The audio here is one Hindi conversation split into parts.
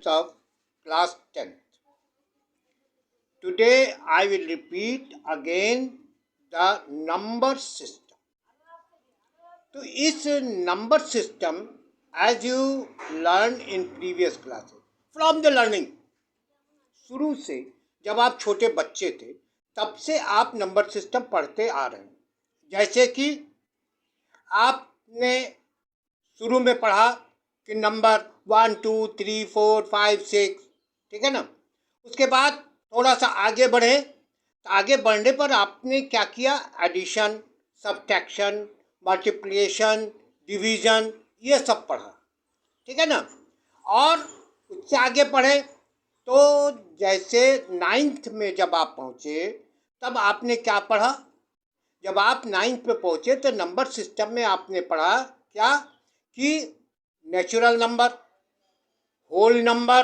students of class 10th. Today I will repeat again the number system. तो इस number system as you learn in previous classes from the learning, शुरू से जब आप छोटे बच्चे थे तब से आप नंबर सिस्टम पढ़ते आ रहे हैं। जैसे कि आपने शुरू में पढ़ा कि नंबर 1 2 3 4 5 6, ठीक है ना। उसके बाद थोड़ा सा आगे बढ़े तो आगे बढ़ने पर आपने क्या किया, एडिशन, सब्ट्रैक्शन, मल्टीप्लिकेशन, डिवीज़न, ये सब पढ़ा, ठीक है ना। और उससे आगे पढ़े तो जैसे 9th में जब आप पहुँचे तब आपने क्या पढ़ा, जब आप 9th पे पहुँचे तो नंबर सिस्टम में आपने पढ़ा क्या कि नेचुरल नंबर, होल नंबर,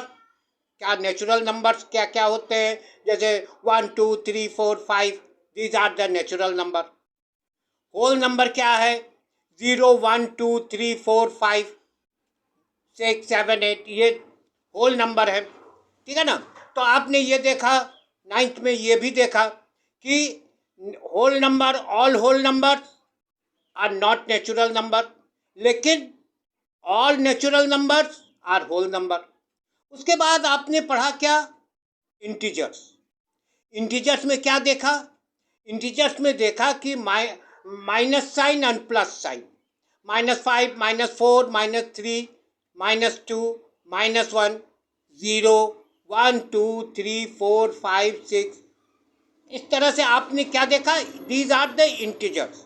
क्या नेचुरल नंबर्स क्या क्या होते हैं, जैसे 1 2 3 4 5, these are the natural number. Whole number क्या है, 0 1 2 3 4 5 6 7 8, ये होल नंबर है, ठीक है ना। तो आपने ये देखा 9th में, ये भी देखा कि whole number, all whole number are not natural number, लेकिन all natural numbers are whole number. उसके बाद आपने पढ़ा क्या, इंटीजर्स। इंटीजर्स में क्या देखा, इंटीजर्स में देखा कि minus sign and plus sign, -5 -4 -3 -2 -1 0 1 2 3 4 5 6, इस तरह से आपने क्या देखा, दीज आर द इंटीजर्स।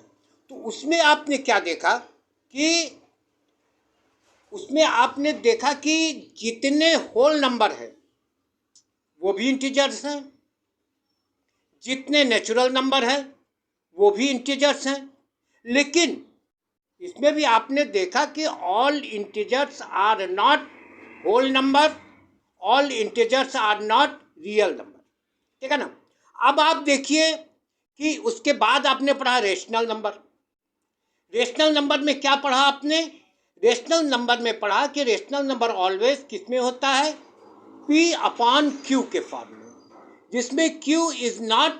तो उसमें आपने क्या देखा कि उसमें आपने देखा कि जितने होल नंबर हैं वो भी इंटीजर्स हैं, जितने नेचुरल नंबर हैं वो भी इंटीजर्स हैं, लेकिन इसमें भी आपने देखा कि all integers are not whole number, all integers are not real number, ठीक है ना। अब आप देखिए कि उसके बाद आपने पढ़ा रेशनल नंबर। रेशनल नंबर में क्या पढ़ा आपने, रेशनल नंबर में पढ़ा कि रेशनल नंबर ऑलवेज किस में होता है, P/Q के फॉर्म में, जिसमें Q is not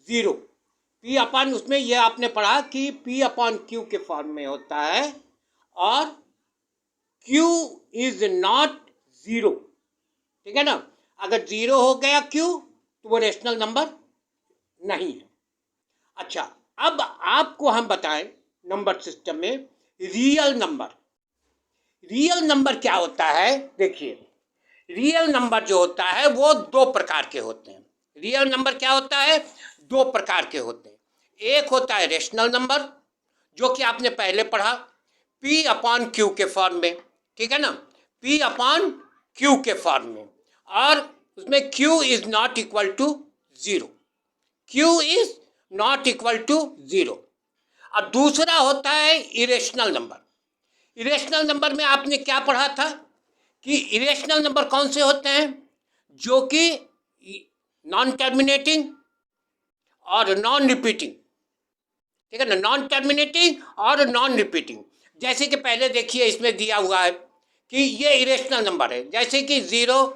zero. P/ उसमें ये आपने पढ़ा कि P/Q के फॉर्म में होता है और Q इज नॉट ज़ीरो, ठीक है ना। अगर ज़ीरो हो गया Q तो वो रेशनल नंबर नहीं है। अच्छा, अब आपको हम बताएं नंबर सिस्टम में रियल नंबर। रियल नंबर क्या होता है, देखिए रियल नंबर जो होता है वो दो प्रकार के होते हैं। रियल नंबर क्या होता है, दो प्रकार के होते हैं। एक होता है रेशनल नंबर, जो कि आपने पहले पढ़ा P/Q के फॉर्म में, ठीक है ना, P/Q के फॉर्म में, और उसमें Q is not equal to zero, Q is not equal to zero. और दूसरा होता है इरेशनल नंबर। इरेशनल नंबर में आपने क्या पढ़ा था कि इरेशनल नंबर कौन से होते हैं, जो कि नॉन टर्मिनेटिंग और नॉन रिपीटिंग, ठीक है ना, नॉन टर्मिनेटिंग और नॉन रिपीटिंग। जैसे कि पहले देखिए इसमें दिया हुआ है कि ये इरेशनल नंबर है, जैसे कि 0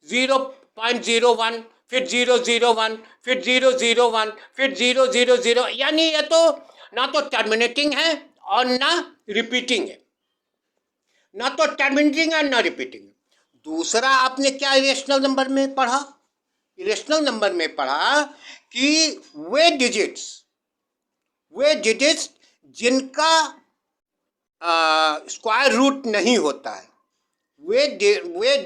0.01, फिर 001, फिर 001, फिर 000, यानी ये तो ना तो टर्मिनेटिंग है और ना रिपीटिंग है, ना तो टर्मिनेटिंग है ना रिपीटिंग है। दूसरा आपने क्या इरेशनल नंबर में पढ़ा, इरेशनल नंबर में पढ़ा कि वे डिजिट्स जिनका स्क्वायर रूट नहीं होता है, वे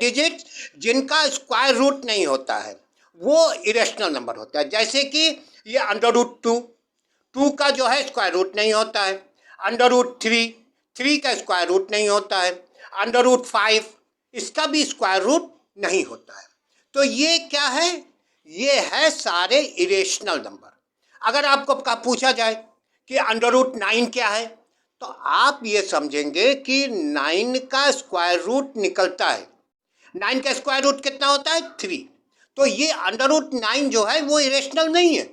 डिजिट्स जिनका स्क्वायर रूट नहीं होता है वो इरेशनल नंबर होता है। जैसे कि ये √2 का जो है स्क्वायर रूट नहीं होता है, √3 का स्क्वायर रूट नहीं होता है, √5 इसका भी स्क्वायर रूट नहीं होता है। तो ये क्या है, ये है सारे इरेशनल नंबर। अगर आपको पूछा जाए कि √9 क्या है, तो आप ये समझेंगे कि 9 का स्क्वायर रूट निकलता है। 9 का स्क्वायर रूट कितना होता है, 3। तो ये √9 जो है वो इरेशनल नहीं है,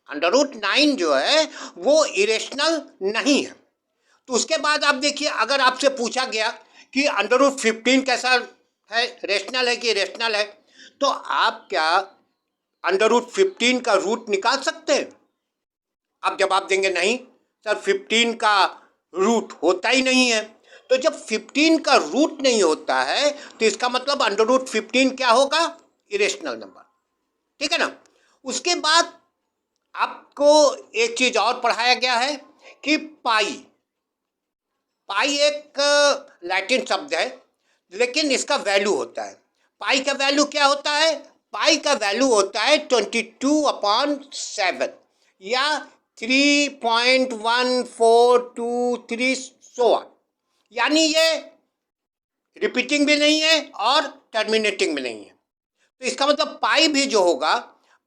√9 जो है वो इरेशनल नहीं है। तो उसके बाद आप देखिए, अगर आपसे पूछा गया कि √15 कैसा है, रेशनल है कि इरेशनल है, तो आप क्या √15 का रूट निकाल सकते हैं? आप जवाब देंगे नहीं सर, 15 का रूट होता ही नहीं है। तो जब 15 का रूट नहीं होता है तो इसका मतलब √15 क्या होगा? Irrational number. ठीक है ना। उसके बाद आपको एक चीज और पढ़ाया गया है कि पाई। पाई एक लैटिन शब्द है, लेकिन इसका वैल्यू होता है। पाई का वैल्यू क्या होता है? पाई का वैल्यू होता है 22/7 या 3.1423 सो ऑन। यानी ये रिपीटिंग भी नहीं है और टर्मिनेटिंग भी नहीं है। तो इसका मतलब पाई भी जो होगा,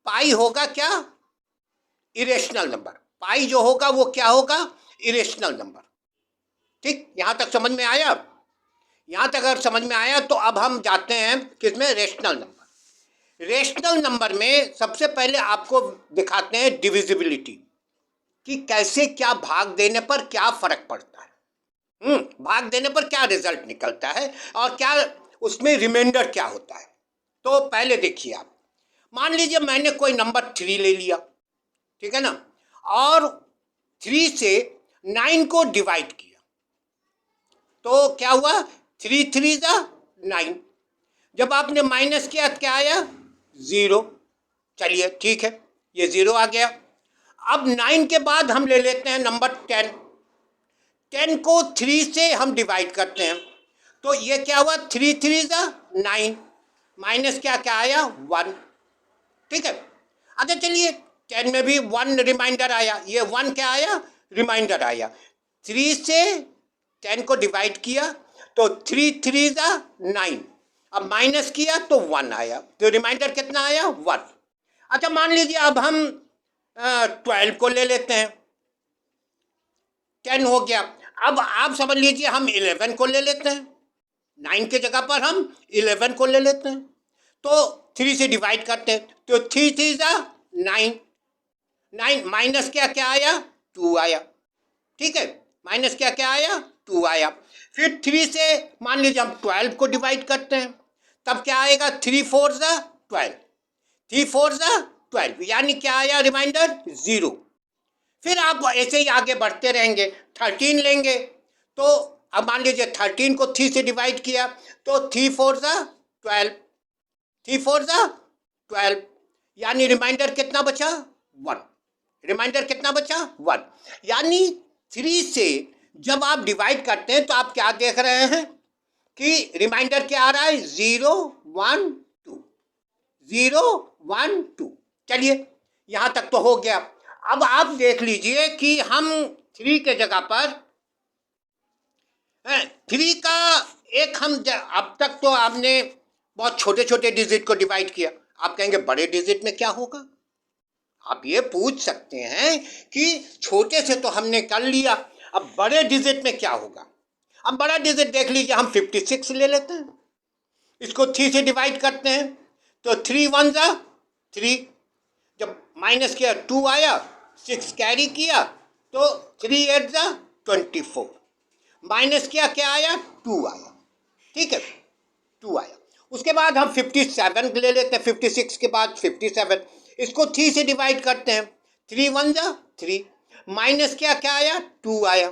पाई होगा क्या? Irrational number. पाई जो होगा वो क्या होगा? Irrational number. ठीक, यहां तक समझ में आया? यहां तक अगर समझ में आया तो अब हम जाते हैं किसमें? Rational number. रेशनल नंबर में सबसे पहले आपको दिखाते हैं डिविजिबिलिटी, कि कैसे क्या भाग देने पर क्या फर्क पड़ता है। भाग देने पर क्या रिजल्ट निकलता है और क्या उसमें रिमाइंडर क्या होता है। तो पहले देखिए आप, मान लीजिए मैंने कोई नंबर 3 ले लिया, ठीक है ना, और 3 से 9 को डिवाइड किया, तो क्या हुआ? 3×3 = 9। जब आपने माइनस किया तो क्या आया? 0। चलिए ठीक है, ये 0 आ गया। अब 9 के बाद हम ले लेते हैं नंबर 10। 10 को 3 से हम डिवाइड करते हैं, तो ये क्या हुआ? 3×3 = 9, माइनस क्या क्या आया? 1। ठीक है। अच्छा चलिए, 10 में भी 1 रिमाइंडर आया, ये 1 क्या आया? रिमाइंडर आया। 3 से 10 को डिवाइड किया तो 3×3 = 9, अब माइनस किया तो 1 आया, तो रिमाइंडर कितना आया? 1। अच्छा मान लीजिए अब हम 12 को ले लेते हैं, 10 हो गया। अब आप समझ लीजिए हम 11 को ले लेते हैं, 9 के जगह पर हम 11 को ले लेते हैं, तो 3 से डिवाइड करते हैं, तो 3×3 = 9, 9 माइनस क्या क्या आया? 2 आया। ठीक है, माइनस क्या क्या आया? 2 आया। फिर 3 से मान लीजिए हम 12 को डिवाइड करते हैं, तब क्या आएगा? 3×4 = 12, 3×4 = 12, यानी क्या आया? रिमाइंडर 0। फिर आप ऐसे ही आगे बढ़ते रहेंगे, 13 लेंगे, तो अब मान लीजिए 13 को 3 से डिवाइड किया, तो 3×4 = 12, 3×4 = 12, यानी रिमाइंडर कितना बचा? 1। रिमाइंडर कितना बचा? 1। यानी 3 से जब आप डिवाइड करते हैं तो आप क्या देख रहे हैं कि रिमाइंडर क्या आ रहा है? 0 1 2, 0 1 2। चलिए यहां तक तो हो गया। अब आप देख लीजिए कि हम 3 के जगह पर 3 का एक हम अब तक तो आपने बहुत छोटे छोटे डिजिट को डिवाइड किया। आप कहेंगे बड़े डिजिट में क्या होगा? आप ये पूछ सकते हैं कि छोटे से तो हमने कर लिया, अब बड़े डिजिट में क्या होगा? अब बड़ा डिजिट देख लीजिए, हम 56 ले लेते हैं, इसको 3 से डिवाइड करते हैं, तो 3×1 = 3, जब माइनस किया 2 आया, 6 कैरी किया, तो 3×8 = 24, माइनस किया क्या आया? 2 आया। ठीक है, 2 आया। उसके बाद हम 57 ले लेते हैं, 56 के बाद 57, इसको 3 से डिवाइड करते हैं, 3×1 = 3, माइनस किया क्या आया? 2 आया।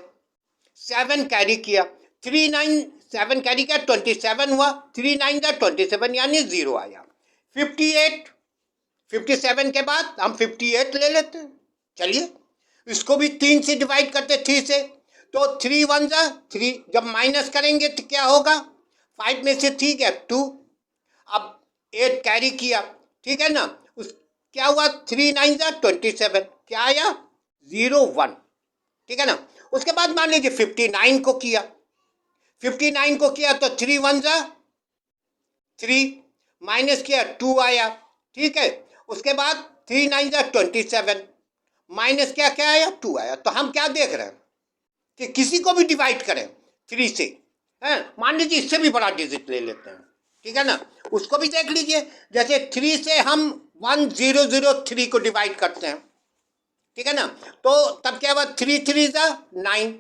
7 कैरी किया, 7 कैरी किया, 27 हुआ, 3×9 = 27, यानी 0 आया। 58, 57 के बाद हम 58 ले लेते हैं। चलिए इसको भी 3 से डिवाइड करते हैं, 3 से, तो 3×1 = 3, जब माइनस करेंगे तो क्या होगा? 5 में से 3 गया 2, अब 8 कैरी किया, ठीक है ना, उस क्या हुआ? 3×9 = 27, क्या आया? 0 1। ठीक है ना। उसके बाद मान लीजिए 59 को किया, 59 को किया तो 3×1 = 3, माइनस किया 2 आया। ठीक है, उसके बाद 3×9 = 27, माइनस क्या क्या आया? 2 आया। तो हम क्या देख रहे हैं कि किसी को भी डिवाइड करें 3 से, हैं, मान लीजिए इससे भी बड़ा डिजिट ले लेते हैं, ठीक है ना, उसको भी देख लीजिए, जैसे 3 से हम 1003 को डिवाइड करते हैं, ठीक है ना, तो तब क्या हुआ? 3×3 = 9,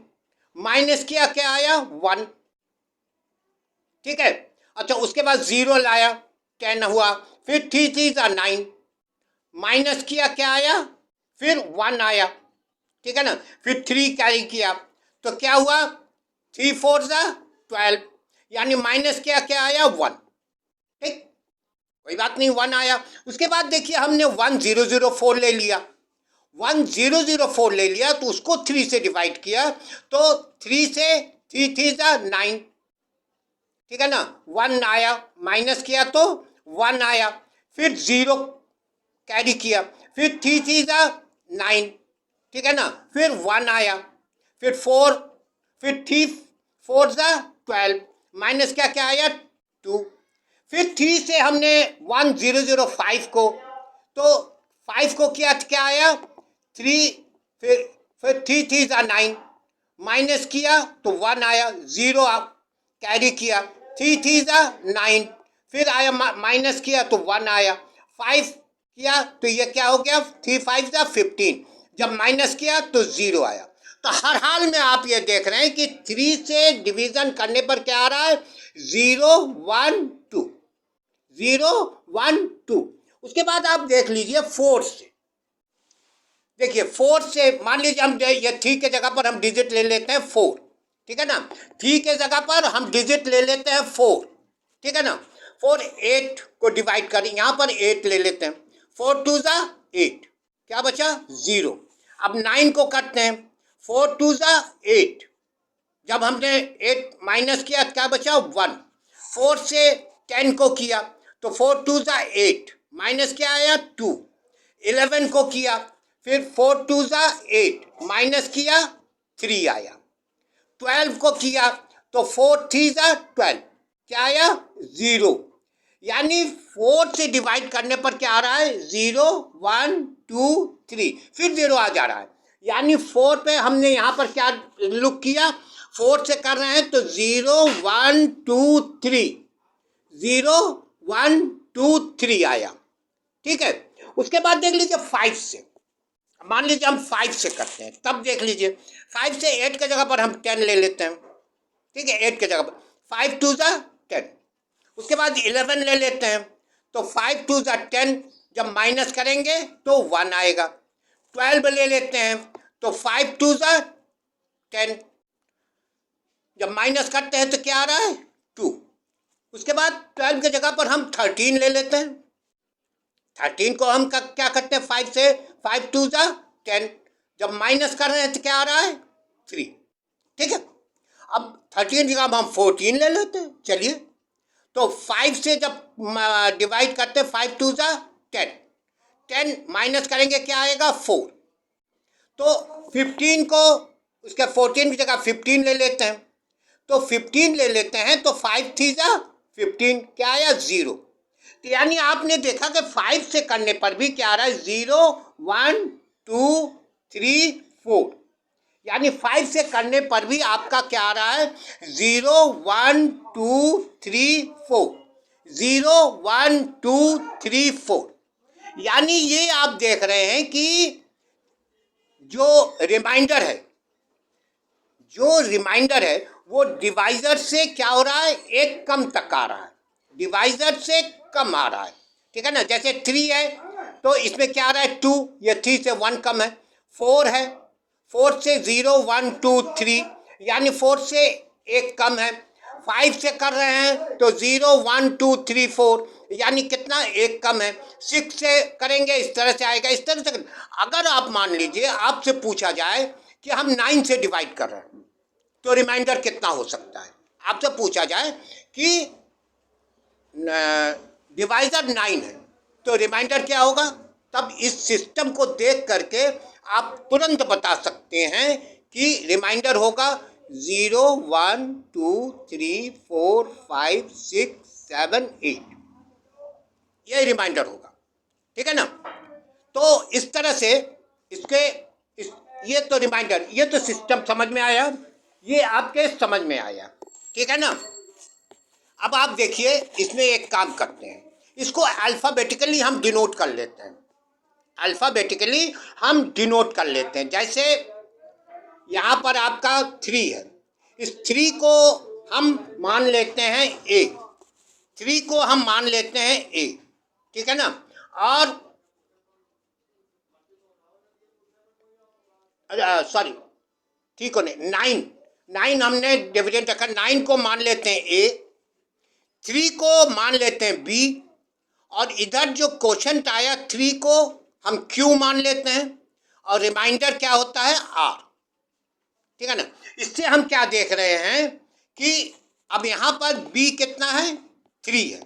माइनस किया क्या आया? 1। ठीक है, अच्छा, उसके बाद 0 लाया, 10 हुआ, फिर 3 3 9, माइनस किया, क्या आया, फिर 1 आया, ठीक है ना, फिर 3 कैरी किया, तो क्या हुआ, 3 4 12, यानी माइनस किया, क्या आया, 1, ठीक, कोई बात नहीं, 1 आया। उसके बाद देखिए हमने 1004 ले लिया, 1004 ले लिया, तो उसको 3 से डिवाइड किया, तो 3 से 3 3 9, ठीक है ना, 1 आया, माइनस किया तो 1 आया, फिर 0 कैरी किया, फिर 3 3 9, ठीक है ना, फिर 1 आया, फिर 4, फिर 3 4 12, माइनस क्या, क्या आया, 2, फिर 3 से हमने 1005 को, तो 5 को किया, क्या आया, 3, फिर 3 3 9, माइनस किया तो 1 आया, 0 कैरी किया, 3 3 9, फिर आया, माइनस किया तो 1 आया, 5 किया तो ये क्या हो गया, 3 5 15, जब माइनस किया तो 0 आया। तो हर हाल में आप ये देख रहे हैं कि 3 से डिवीजन करने पर क्या आ रहा है, 0 1 2, 0 1 2। उसके बाद आप देख लीजिए 4 से, देखिए 4 से मान लीजिए हम ये 3 के जगह पर हम डिजिट ले लेते हैं 4, ठीक है ना, 3 के जगह पर हम डिजिट ले लेते हैं 4, ठीक है ना, 4 8 को डिवाइड करें, यहाँ पर 8 ले लेते हैं, 4 2 8, क्या बचा, 0। अब 9 को करते हैं, 4 2 8, जब हमने 8 माइनस किया क्या बचा, 1, 4 से 10 को किया तो 4 2 8, माइनस क्या आया, 2, 11 को किया, फिर 4 2 8, माइनस किया 3 आया, 12 को किया तो 4 3 12, क्या आया, 0, यानी 4 से डिवाइड करने पर क्या आ रहा है, 0 1 2 3, फिर 0 आ जा रहा है, यानी 4 पे हमने यहाँ पर क्या लुक किया, 4 से कर रहे हैं तो 0 1 2 3, 0 1 2 3 आया, ठीक है। उसके बाद देख लीजिए 5 से, मान लीजिए हम 5 से करते हैं, तब देख लीजिए 5 से 8 के जगह पर हम 10 ले लेते हैं, ठीक है, 8 के जगह पर 5 2 10, उसके बाद 11 ले लेते हैं, तो 5 2 10, जब माइनस करेंगे तो 1 आएगा, 12 ले लेते हैं, तो 5 2 10, जब माइनस करते हैं तो क्या आ रहा है, 2, उसके बाद 12 की जगह पर हम 13 ले लेते हैं, 13 को हम क्या करते हैं, 5 से 5 2 10, जब माइनस कर रहे हैं तो क्या आ रहा है, 3, ठीक है। अब 13 की जगह हम 14 ले लेते हैं, चलिए, तो 5 से जब डिवाइड करते हैं 5 2 10, 10 माइनस करेंगे क्या आएगा, 4, तो 15 को उसके 14 की जगह 15 ले लेते हैं, तो 15 ले लेते हैं, तो 5 3 15, क्या आया, 0। तो यानी आपने देखा कि 5 से करने पर भी क्या आ रहा है, 0 1 2 3 4, यानी 5 से करने पर भी आपका क्या आ रहा है, 0 1 2 3 4, 0 1 2 3 4, यानी ये आप देख रहे हैं कि जो रिमाइंडर है वो डिवाइजर से क्या हो रहा है, एक कम तक आ रहा है, डिवाइजर से कम आ रहा है, ठीक है ना। जैसे 3 है तो इसमें क्या आ रहा है, 2, ये 3 से 1 कम है, 4 है, 4 से 0 1 2 3, यानी 4 से 1 कम है, 5 से कर रहे हैं तो 0 1 2 3 4, यानी कितना, 1 कम है, 6 से करेंगे इस तरह से आएगा, इस तरह से। अगर आप मान लीजिए आपसे पूछा जाए कि हम 9 से डिवाइड कर रहे हैं तो रिमाइंडर कितना हो सकता है, आपसे पूछा जाए कि डिवाइजर 9 है तो रिमाइंडर क्या होगा, तब इस सिस्टम को देख करके आप तुरंत बता सकते हैं कि रिमाइंडर होगा 0 1 2 3 4 5 6 7 8, ये रिमाइंडर होगा, ठीक है ना। तो इस तरह से ये तो रिमाइंडर, ये तो सिस्टम समझ में आया, ये आपके समझ में आया, ठीक है ना। अब आप देखिए इसमें एक काम करते हैं, इसको अल्फ़ाबेटिकली हम डिनोट कर लेते हैं, अल्फ़ाबेटिकली हम डिनोट कर लेते हैं। जैसे यहाँ पर आपका 3 है, इस 3 को हम मान लेते हैं A, 3 को हम मान लेते हैं ए, ठीक है ना, और सॉरी ठीक हो नहीं, 9 हमने डिविडेंड रखा, 9 को मान लेते हैं ए, 3 को मान लेते हैं बी, और इधर जो क्वेश्चन आया 3 को हम क्यू मान लेते हैं, और रिमाइंडर क्या होता है आर, ठीक है ना। इससे हम क्या देख रहे हैं कि अब यहाँ पर बी कितना है 3 है,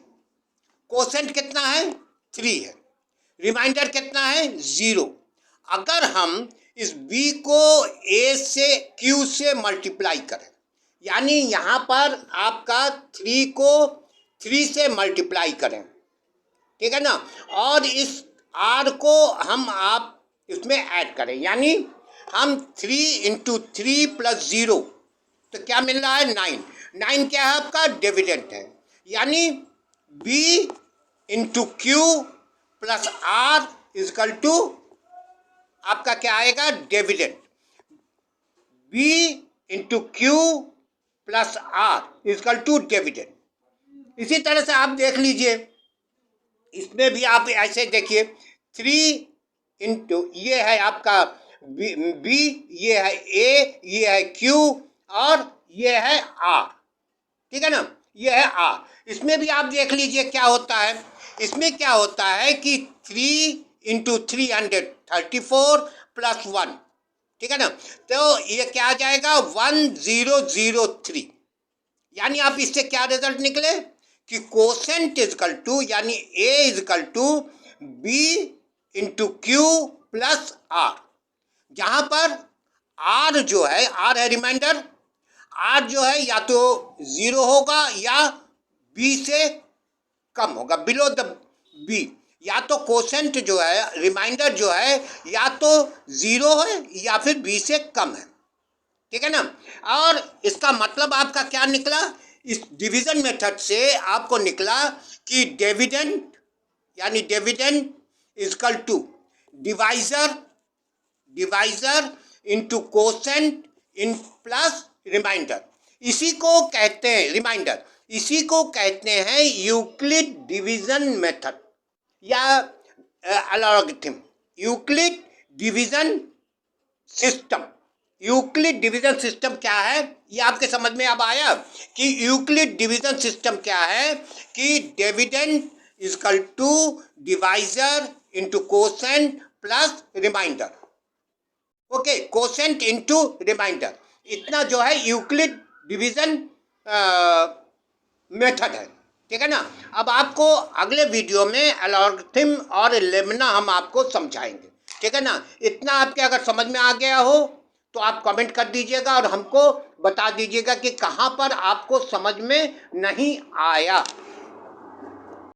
क्वोशेंट कितना है 3 है, रिमाइंडर कितना है 0। अगर हम इस b को a से q से मल्टीप्लाई करें, यानी यहाँ पर आपका 3 को 3 से मल्टीप्लाई करें, ठीक है ना, और इस r को हम आप इसमें ऐड करें, यानी हम 3 × 3 + 0, तो क्या मिल रहा है 9 क्या है आपका डिविडेंड है, यानी b × q + r = आपका क्या आएगा dividend, b × q + r = dividend. इसी तरह से आप देख लीजिए, इसमें भी आप ऐसे देखिए 3 × ये है आपका b, ये है a, ये है q और ये है r, ठीक है ना, ये है r। इसमें भी आप देख लीजिए क्या होता है, इसमें क्या होता है कि 3 × 334 + 1, ठीक है ना, तो ये क्या आ जाएगा 1003, यानी आप इससे क्या रिजल्ट निकले कि क्वोशेंट = यानी a = b × q + r, जहाँ पर r जो है, r है रिमाइंडर, r जो है या तो 0 होगा या b से कम होगा, बिलो द b, या तो क्वोशेंट जो है रिमाइंडर जो है या तो 0 है या फिर b से कम है, ठीक है ना। और इसका मतलब आपका क्या निकला, इस डिवीजन मेथड से आपको निकला कि डिविडेंड यानी dividend = divisor × quotient plus remainder, इसी को कहते हैं रिमाइंडर, इसी को कहते हैं यूक्लिड डिवीजन मेथड या algorithm, Euclid division system. Euclid division system क्या है ये आपके समझ में अब आया कि यूक्लिड डिवीजन सिस्टम क्या है कि dividend = divisor × quotient plus remainder, okay, quotient × remainder, इतना जो है यूक्लिड डिवीजन मेथड है, ठीक है ना। अब आपको अगले वीडियो में एल्गोरिथम और लेमना हम आपको समझाएंगे, ठीक है ना। इतना आपके अगर समझ में आ गया हो तो आप कमेंट कर दीजिएगा और हमको बता दीजिएगा कि कहाँ पर आपको समझ में नहीं आया।